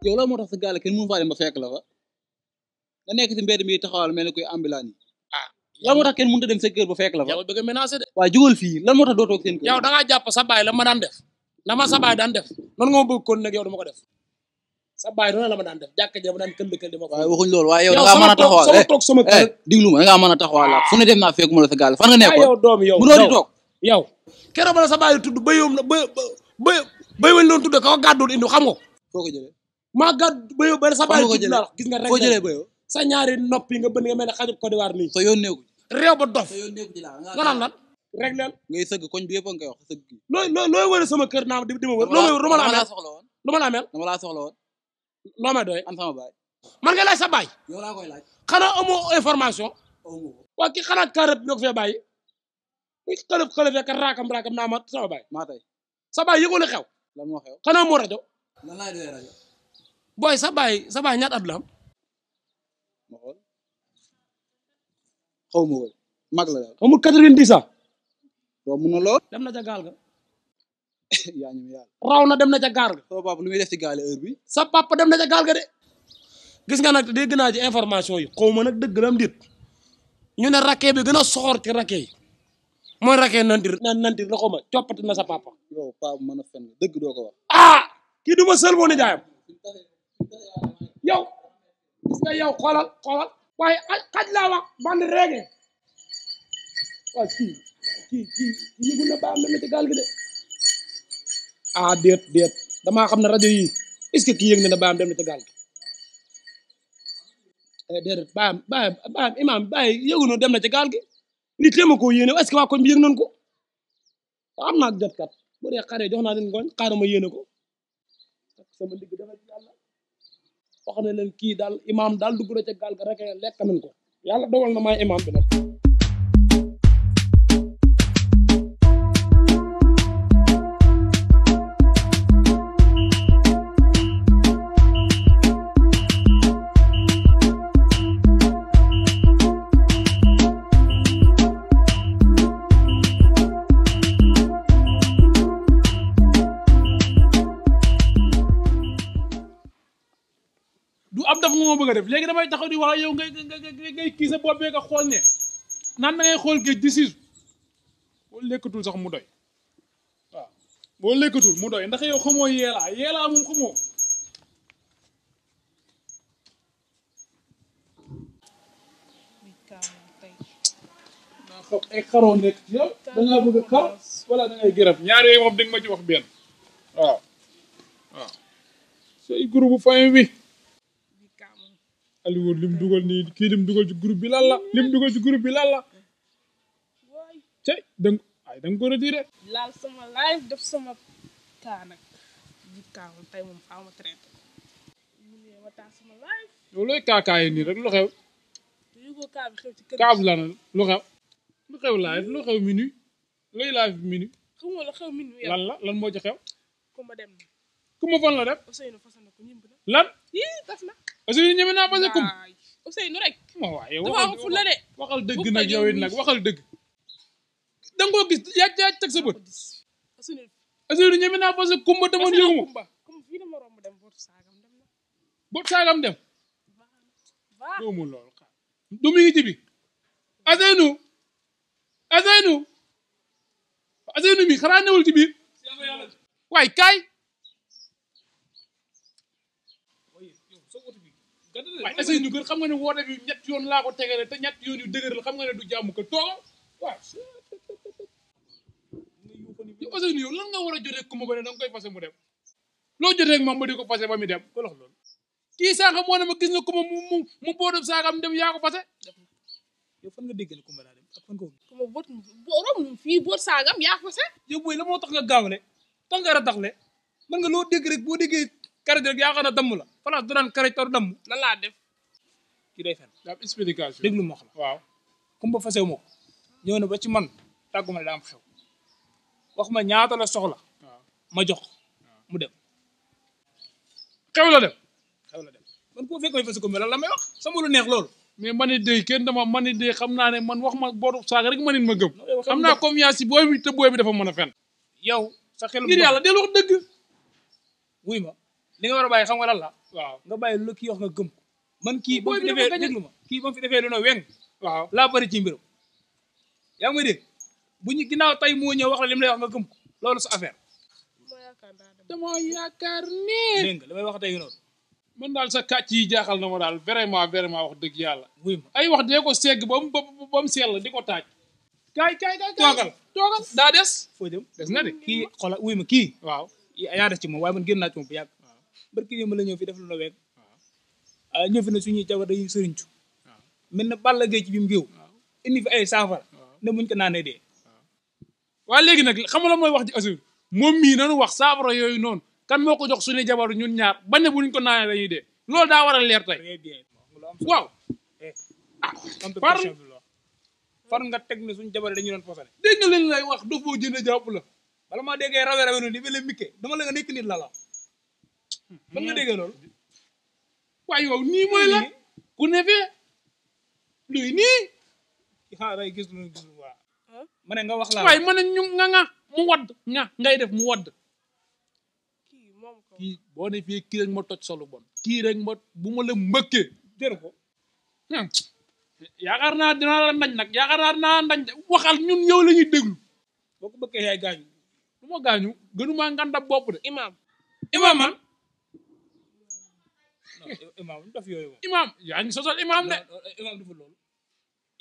yow la moo tax sa gaal kenn mënu faa dem ba fekk la fa nga nekk ci mbedd mi taxawal mel ni koy ambulant yi ah lan moo tax kenn mënut a dem sa kër ba fekk la fa yow bëgg a menacé de waaye jugal fii lan moo tax doo toog seen kër yow da ngaa jàpp sa baay la ma daan def na ma sa baay daan def noonu nga ma bëgg kon nag yow dama ko def sa baay doona la ma daan def jàkka ja ma daan kënd di ma ko waaye waxuñ loolu waaye yow da ngaa mën a taxawal sama toog sama kër diglu ma da ngaa mën a taxawal la fu ne dem naa fekkuma la sa gaal fan nga nekk yow doom yow mënoo di toog yow keroog la sa baay tudd bayoom na bay wañ loon tudd ka ko gàddoon indi xam nga foo ko jëlee maa gàdd bayoo ba sa baay tudd la gis nga rek foo jëlee bayoo sa ñaari nopp yi nga bënn nga mel ne xajub Côte d'Ivoire nii sa yoon neeku réew ba dof sa yoon neeku ci la nga naan lan rek leen ngay sëgg koñ bi yëpp nga koy wax sëgg gi looy wër sama kër naam di ma wër loo may wër lu ma la amel soxla woon lu ma la amel dama laa soxla woon loo may doy am sama baay man nga laaj sa baay yow laa koy laaj xanaa amoo information waa kii xanaa karab ñoo ko fee bàyyi muy xëlëf ka raakam naa ma sama baay maa tey sa baay yëgoo li xew lan moo xew xanaa moo rajo lan laay doyee rajo booy sa baay ñaata at la am ma xool xaw ma ko mag la daal amul 90 ans waaw mun na lool dem na ca gaal ga yaa ñu yàlla raw na dem na ca gaal ga sama papa lu muy def ci gaale heure bi sa papa dem na ca gaal ga de gis nga nag dégg naa ci information yi xaw ma nag dëgg la am dit ñu ne rakkee bi gën a soxor ci rakkee yi mooy rakkee nantir la xaw ma coppati na sa papa yow papa mën a fen dëgg doo ko wax ah kii du ma sël moo ni jaayam yow gis nga yow xoolal waaye xaj laa wax bandi reege waaw kii yëgul na baam dem na ci gaal gi de ah déet damaa xam ne rajo yi est-ce que kii yëg na ne baam dem na ci gaal gi déedéet baam imaam baay yëgu na dem na ci gaal gi ni téema koo yéene est-ce que waa koñ bi yëg nañ ko am naa jot kat bu dee xare jox naa leen koñ xaaral ma yéene ko sama digg dafa ci yàlla wax ne leen kii daal imaam daal dugg na ca gaal ga rek lekk nañ ko yàlla dogal na maay imaam bi nag du ab daf nga ma bëgg a def léegi damay taxaw di wax yow ngay kii sa bopp bee nga xool ne naan da ngay xool géej di siis boo lekkatul sax mu doy waaw boo lekkatul mu doy ndax yow xamoo yeelaa moom xamoo naa xam ay xaroo nekk ci yow da ngaa bëgg a xar wala da ngay gërëm ñaar yooyu moom di nga ma ci wax benn waaw say groupe famille bi Aliou lim dugal nii kii lim dugal ci groupe bi lan la lim dugal ci groupe bi lan la cey da nga ko retiré laal sama live def sama kaa nag di kaawal tey moom xaw ma traité mu ne ma taa sama live yow looy kaakaayi nii rek lu xew te yëgoo kaa bi xew ci kër kaab la na lu xew live lu xew minuit looy live minuit xamoo la xew min lan la lan moo ci xew ku ma dem na ku ma fan la def Ousseynou fasana ko ñimb na lan yii tas na Ousseynou ñeme naa parce que kum Ousseynou rek ma waa yow dafa am fu la de waxal dëgg nag yow it nag waxal dëgg da nga koo gis yaa teg sa bët Ousseynou ñeme naa parce que kumba demoon yëgu ma comme fii dama romb dem bootu saagam dem na bootu saagam dem baax doomu loolu xaar du mi ngi ci bi Ousseynou mi xanaa newul ci biir waay kaay waaye essayé ñu gën xam nga ne woote bi ñett yoon laa ko tegale te ñett yoon yu dëgëral xam nga ne du jàmm ko toogal waaw yow Ousseynou yow lan nga war a jotee ku ma ko ne da nga koy fase mu dem loo jotee ak moom ba di ko fase ba mu dem ko lox loolu kii saaga moo ne ma gis nga ku ma mu boodam saagam dem yaa ko fase yow fan nga déggale kumba daa dem ak fan ko ku ma boot borom fii boot saagam yaa ko fase yow booy la moo tax nga gaawle tax nga rataxle man nga loo dégg rek boo déggee karaj rek yaa xam ne damm la place du daan karaj taru damm lan laa def kii day fen daa am explication déglu ma wax la waaw kumba fasewu ma ko ñëw na ba ci man tàggu ma ne daa am xew wax ma ñaata la soxla ma jox mu dem xew la dem man koo fekk may fase ko mais lan la may wax sama lu neex loolu mais man it day kenn dama man it day xam naa ne man wax ma booru saaga rek man it ma gëm xam naa confiance si booy bi te booy bi dafa mën a fen yow sa xelum ngir yàlla del wax dëgg wuy ma li nga war a bàyyi xam nga lan la waaw nga bàyyi lu kii wax nga gëm ko man kii ba booy fi bi defee dafa déglu ma kii ba fi defee lu na weng waaw laa bari ci mbiram yaa ngi may dégg bu ñu ginnaaw tey moo ñëw wax la li mu lay wax nga gëm ko loolu sa affaire moo yaakaar daa dem. dama yaakaar ne dégg nga li may wax tey noonu man daal sa kàcc yi jaaxal na ma daal vraiment wax dëgg yàlla wuy ma ay wax dee ko segg ba mu sell di ko taaj kaay toogal daa des foo jëm des na de kii xoolal wuy ma kii waaw yaa des ci moom waaye man génn naa ci moom bu yàgg barki yi ma la ñëw fi def lu na weeg ñëw fi ne suñuy jabar dañuy sëriñcu mel na Balla Gaye ci bi mu géew indi fi ay saafara ne muñ ko naanee dee waa léegi nag xam nga la mooy wax ji asur moom mii nanu wax saafara yooyu noonu kan moo ko jox suñu jabar ñun ñaar bañ ne buñ ko naanee dañuy dee loolu daa war a leer tey très bien waaw far nga teg ne suñu jabar dañu doon posale dégg nga leen lay wax dof boo jënd jàpp la bala maa déggee rawe noonu di mel mikke dama la nga nekk nit la fan nga déggee loolu waaye yow nii mooy la ku ne fee luy nii xaaray gis lu waa ma ne nga wax laa waaye ma ne ñu nga mu wadd ngay def mu wadd kii moom ko. kii boo ne fii kii rek ma toj solu bon kii rek ma bu ma la mbëkkee jëru ko yaakaar naa dinaa la ndañ nag yaakaar naa dinaa ndañ waxal ñun yow la ñuy déglu boo ko bëggee yaay gaañu du ma gaañu gënumaa nganda bopp de Imaam. imaam man imaam daf yooyu moom imaam yaa ngi sosal imaam de imaam dafa loolu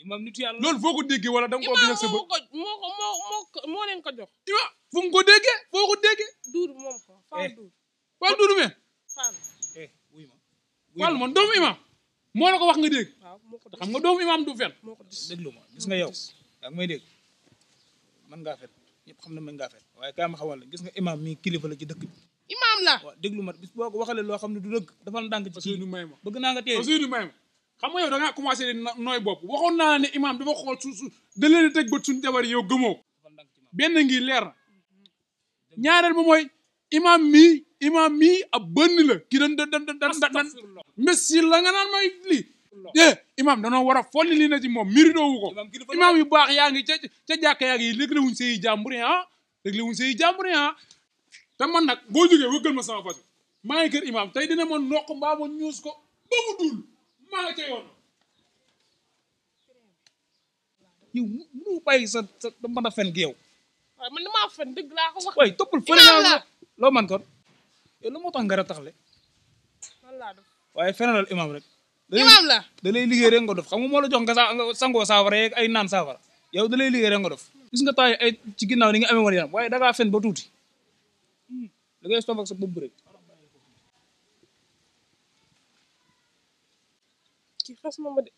imaam nitu yàlla loolu foo ko déggee wala da nga koo gis ak sa bët moo leen ko jox. imaam fu mu ko déggee foo ko déggee duur moom ko. Fall duur. Fall duudu me Fall. wuy ma Fall man doomu imaam moo la ko wax nga dégg waaw moo ko xam nga doomu imaam du fen moo ko dis. déglu ma gis nga yow yaa ngi may dégg mën ngaa fet ñëpp xam ne mën ngaa fet waaye kaa ma xamal la gis nga imaam mii kilifa la ci dëkk bi Imaam la. waaw déglu ma bis boo ko waxalee loo xam ne du dëgg dafa la ndànk ci Ousseynou may ma bëgg naa nga téye Ousseynou may ma xam nga yow da ngaa commencé di nooy bopp waxoon naa ne imaam dafa xool su da leen a teg bët suñu jabar yow gëmoo dafa ndànk ci maam benn ngi leer na ñaareel ba mooy imaam mii ab bënn la ki dan messi la nga naan may lii imaam danoo war a folli lii na ci moom mérito wu ko imaam yu baax yaa ngi ca jàkka yaa ngi léegi la wuñ sey jàmbur léegi la wuñ sey jàmbur te man nag boo jógee wëggal ma sama fas maa ngi kër imaam tey dina ma noq mbaa ma ñuus ko ba mu dul maa nga ca yoon yow mu bàyyi sa da mën a fen gi yow waaw man damaa fen dëgg laa ko wax. waaye toppal fële Imaam la. loo man kon yow lu moo tax nga rataxle man laa def. waaye fenalal imaam rek Imaam la. da lay liggéey rek nga dof xam nga moo la jox nga sangoo saafara yeeg ay naan saafara yow da lay liggéey rek nga dof gis nga taay ay ci ginnaaw ni nga amee woon yaram waaye da ngaa fen ba tuuti da ngay stop ak sa bopp rek kii xas ma ma de.